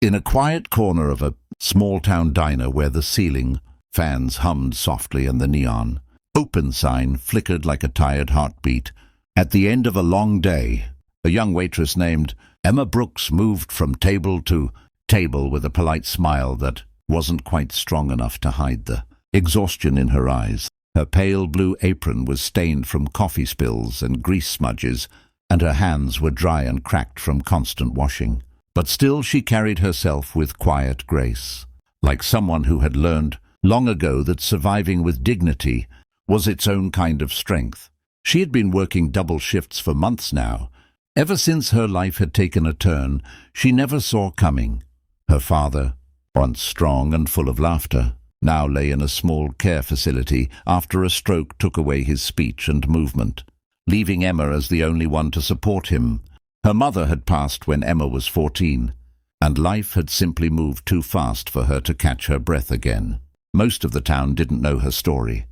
In a quiet corner of a small-town diner where the ceiling fans hummed softly and the neon open sign flickered like a tired heartbeat, at the end of a long day, a young waitress named Emma Brooks moved from table to table with a polite smile that wasn't quite strong enough to hide the exhaustion in her eyes. Her pale blue apron was stained from coffee spills and grease smudges, and her hands were dry and cracked from constant washing. But still she carried herself with quiet grace, like someone who had learned long ago that surviving with dignity was its own kind of strength. She had been working double shifts for months now. Ever since her life had taken a turn she never saw coming. Her father, once strong and full of laughter, now lay in a small care facility after a stroke took away his speech and movement, leaving Emma as the only one to support him. Her mother had passed when Emma was 14, and life had simply moved too fast for her to catch her breath again. Most of the town didn't know her story,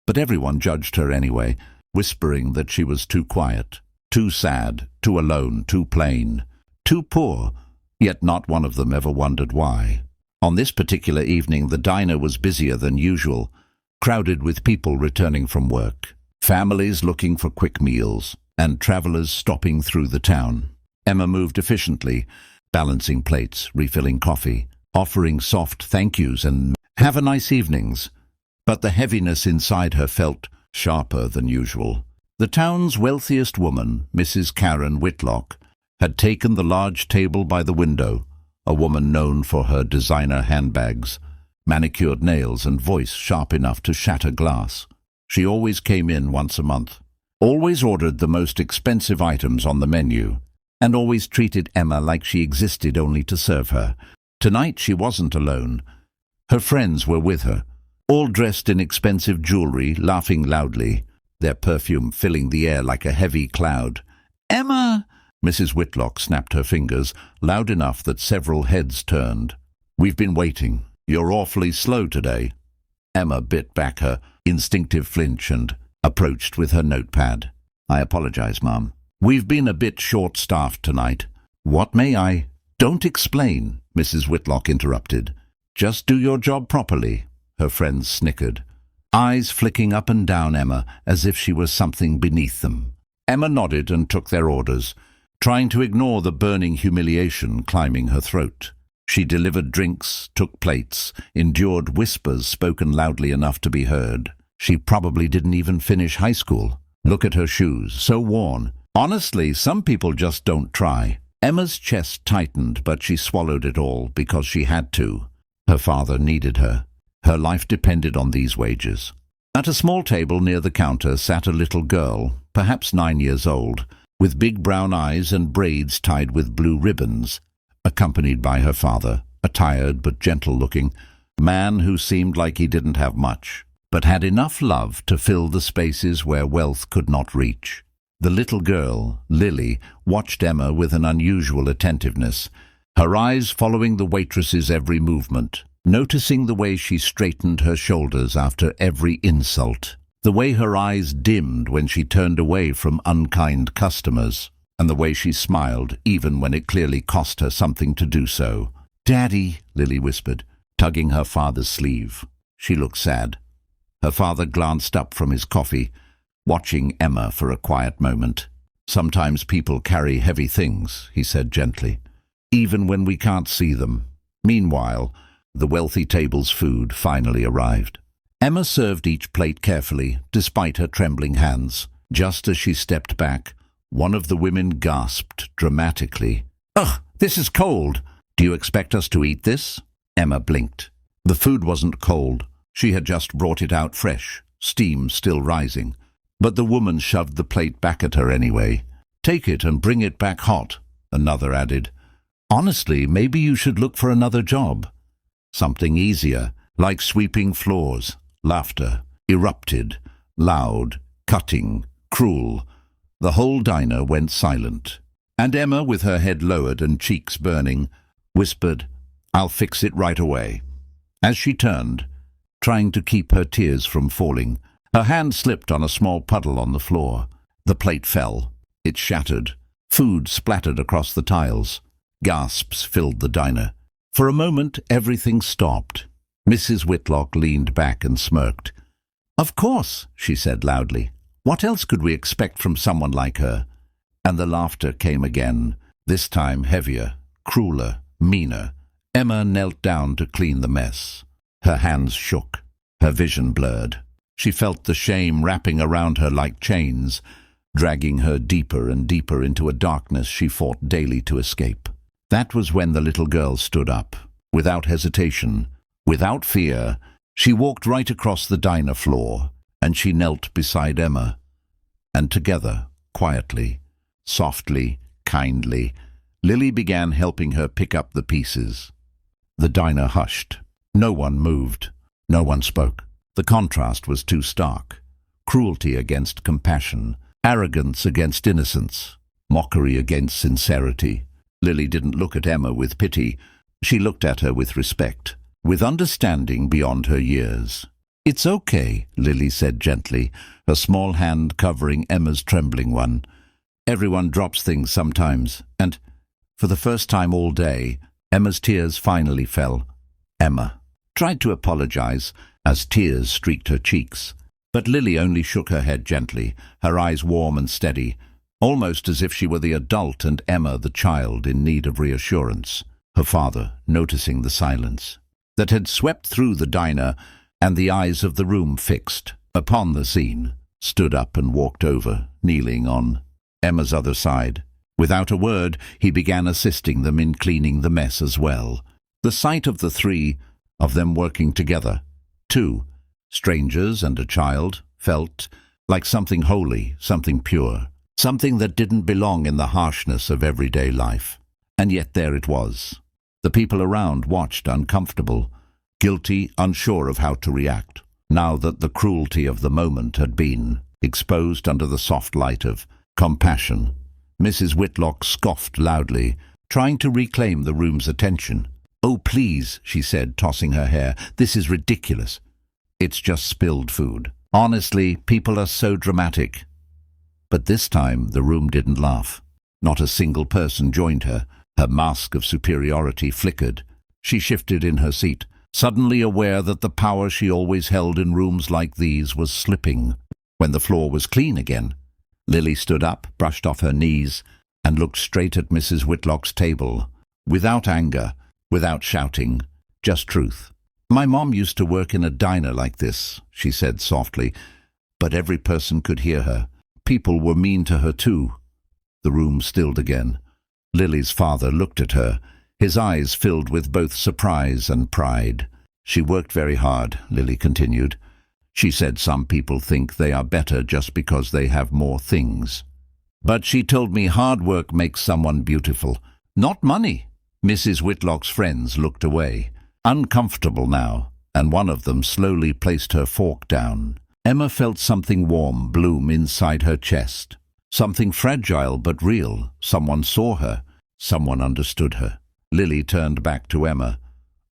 but everyone judged her anyway, whispering that she was too quiet, too sad, too alone, too plain, too poor, yet not one of them ever wondered why. On this particular evening the diner was busier than usual, crowded with people returning from work, families looking for quick meals, and travelers stopping through the town. Emma moved efficiently, balancing plates, refilling coffee, offering soft thank yous and have a nice evenings. But the heaviness inside her felt sharper than usual. The town's wealthiest woman, Mrs. Karen Whitlock, had taken the large table by the window, a woman known for her designer handbags, manicured nails, and voice sharp enough to shatter glass. She always came in once a month, always ordered the most expensive items on the menu, and always treated Emma like she existed only to serve her. Tonight she wasn't alone. Her friends were with her, all dressed in expensive jewelry, laughing loudly, their perfume filling the air like a heavy cloud. "Emma!" Mrs. Whitlock snapped her fingers, loud enough that several heads turned. "We've been waiting. You're awfully slow today." Emma bit back her instinctive flinch and approached with her notepad. "I apologize, Mum. We've been a bit short-staffed tonight." "What may I—" "Don't explain," Mrs. Whitlock interrupted. "Just do your job properly," her friends snickered, eyes flicking up and down Emma as if she was something beneath them. Emma nodded and took their orders, trying to ignore the burning humiliation climbing her throat. She delivered drinks, took plates, endured whispers spoken loudly enough to be heard. She probably didn't even finish high school. Look at her shoes, so worn. Honestly, some people just don't try. Emma's chest tightened, but she swallowed it all because she had to. Her father needed her. Her life depended on these wages. At a small table near the counter sat a little girl, perhaps 9 years old, with big brown eyes and braids tied with blue ribbons, accompanied by her father, a tired but gentle-looking man who seemed like he didn't have much, but had enough love to fill the spaces where wealth could not reach. The little girl, Lily, watched Emma with an unusual attentiveness, her eyes following the waitress's every movement, noticing the way she straightened her shoulders after every insult, the way her eyes dimmed when she turned away from unkind customers, and the way she smiled even when it clearly cost her something to do so. "Daddy," Lily whispered, tugging her father's sleeve. She looked sad. Her father glanced up from his coffee, watching Emma for a quiet moment. "Sometimes people carry heavy things," he said gently, "even when we can't see them." Meanwhile, the wealthy table's food finally arrived. Emma served each plate carefully, despite her trembling hands. Just as she stepped back, one of the women gasped dramatically. "Ugh, this is cold! Do you expect us to eat this?" Emma blinked. The food wasn't cold. She had just brought it out fresh, steam still rising. But the woman shoved the plate back at her anyway. "Take it and bring it back hot," another added. "Honestly, maybe you should look for another job. Something easier, like sweeping floors." Laughter erupted, loud, cutting, cruel. The whole diner went silent. And Emma, with her head lowered and cheeks burning, whispered, "I'll fix it right away." As she turned, trying to keep her tears from falling, her hand slipped on a small puddle on the floor. The plate fell. It shattered. Food splattered across the tiles. Gasps filled the diner. For a moment, everything stopped. Mrs. Whitlock leaned back and smirked. "Of course," she said loudly. "What else could we expect from someone like her?" And the laughter came again, this time heavier, crueler, meaner. Emma knelt down to clean the mess. Her hands shook, her vision blurred. She felt the shame wrapping around her like chains, dragging her deeper and deeper into a darkness she fought daily to escape. That was when the little girl stood up. Without hesitation, without fear, she walked right across the diner floor, and she knelt beside Emma. And together, quietly, softly, kindly, Lily began helping her pick up the pieces. The diner hushed. No one moved. No one spoke. The contrast was too stark. Cruelty against compassion, arrogance against innocence, mockery against sincerity. Lily didn't look at Emma with pity. She looked at her with respect, with understanding beyond her years. "It's okay," Lily said gently, her small hand covering Emma's trembling one. "Everyone drops things sometimes, and, for the first time all day, Emma's tears finally fell." Emma tried to apologize as tears streaked her cheeks, but Lily only shook her head gently, her eyes warm and steady, almost as if she were the adult and Emma the child in need of reassurance. Her father, noticing the silence that had swept through the diner and the eyes of the room fixed upon the scene, stood up and walked over, kneeling on Emma's other side. Without a word, he began assisting them in cleaning the mess as well. The sight of the three of them working together, two strangers and a child, felt like something holy, something pure, something that didn't belong in the harshness of everyday life. And yet there it was. The people around watched, uncomfortable, guilty, unsure of how to react, now that the cruelty of the moment had been exposed under the soft light of compassion. Mrs. Whitlock scoffed loudly, trying to reclaim the room's attention. "Oh, please," she said, tossing her hair, "this is ridiculous. It's just spilled food. Honestly, people are so dramatic." But this time the room didn't laugh. Not a single person joined her. Her mask of superiority flickered. She shifted in her seat, suddenly aware that the power she always held in rooms like these was slipping. When the floor was clean again, Lily stood up, brushed off her knees, and looked straight at Mrs. Whitlock's table. Without anger, without shouting, just truth. "My mom used to work in a diner like this," she said softly, but every person could hear her. People were mean to her too. The room stilled again. Lily's father looked at her, his eyes filled with both surprise and pride. "She worked very hard," Lily continued. "She said some people think they are better just because they have more things. But she told me hard work makes someone beautiful, not money." Mrs. Whitlock's friends looked away, uncomfortable now, and one of them slowly placed her fork down. Emma felt something warm bloom inside her chest. Something fragile but real. Someone saw her. Someone understood her. Lily turned back to Emma.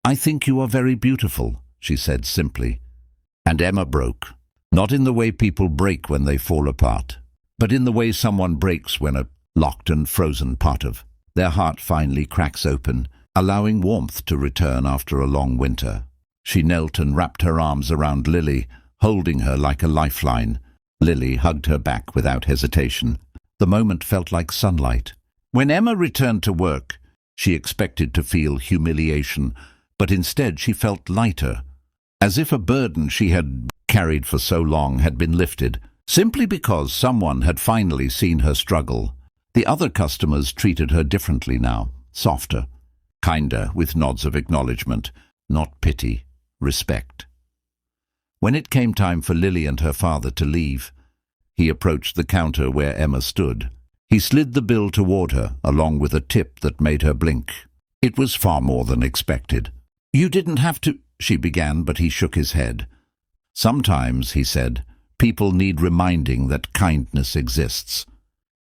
"I think you are very beautiful," she said simply. And Emma broke. Not in the way people break when they fall apart, but in the way someone breaks when a locked and frozen part of their heart finally cracks open, allowing warmth to return after a long winter. She knelt and wrapped her arms around Lily, holding her like a lifeline. Lily hugged her back without hesitation. The moment felt like sunlight. When Emma returned to work, she expected to feel humiliation, but instead she felt lighter, as if a burden she had carried for so long had been lifted, simply because someone had finally seen her struggle. The other customers treated her differently now, softer, kinder, with nods of acknowledgement, not pity, respect. When it came time for Lily and her father to leave, he approached the counter where Emma stood. He slid the bill toward her, along with a tip that made her blink. It was far more than expected. "You didn't have to," she began, but he shook his head. "Sometimes," he said, "people need reminding that kindness exists.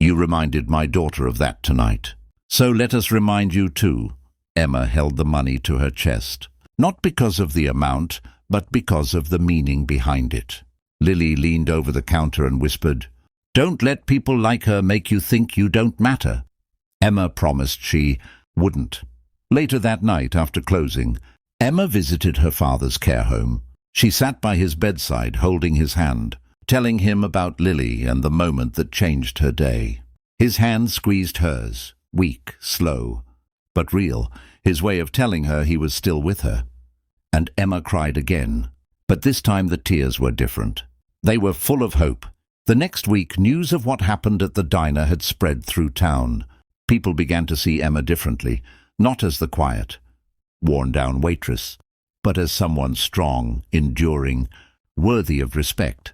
You reminded my daughter of that tonight. So let us remind you too." Emma held the money to her chest, not because of the amount, but because of the meaning behind it. Lily leaned over the counter and whispered, "Don't let people like her make you think you don't matter." Emma promised she wouldn't. Later that night, after closing, Emma visited her father's care home. She sat by his bedside, holding his hand, telling him about Lily and the moment that changed her day. His hand squeezed hers, weak, slow, but real, his way of telling her he was still with her. And Emma cried again. But this time the tears were different. They were full of hope. The next week, news of what happened at the diner had spread through town. People began to see Emma differently, not as the quiet, worn-down waitress, but as someone strong, enduring, worthy of respect.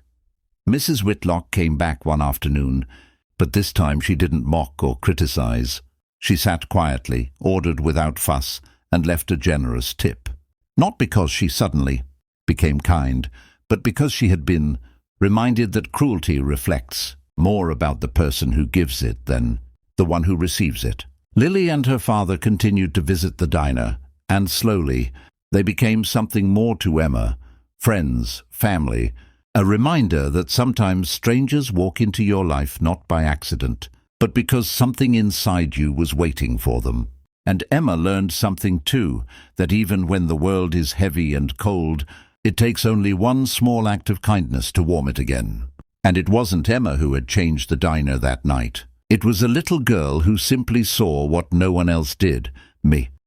Mrs. Whitlock came back one afternoon, but this time she didn't mock or criticize. She sat quietly, ordered without fuss, and left a generous tip. Not because she suddenly became kind, but because she had been reminded that cruelty reflects more about the person who gives it than the one who receives it. Lily and her father continued to visit the diner, and slowly they became something more to Emma, friends, family, a reminder that sometimes strangers walk into your life not by accident, but because something inside you was waiting for them. And Emma learned something too, that even when the world is heavy and cold, it takes only one small act of kindness to warm it again. And it wasn't Emma who had changed the diner that night. It was a little girl who simply saw what no one else did. Me.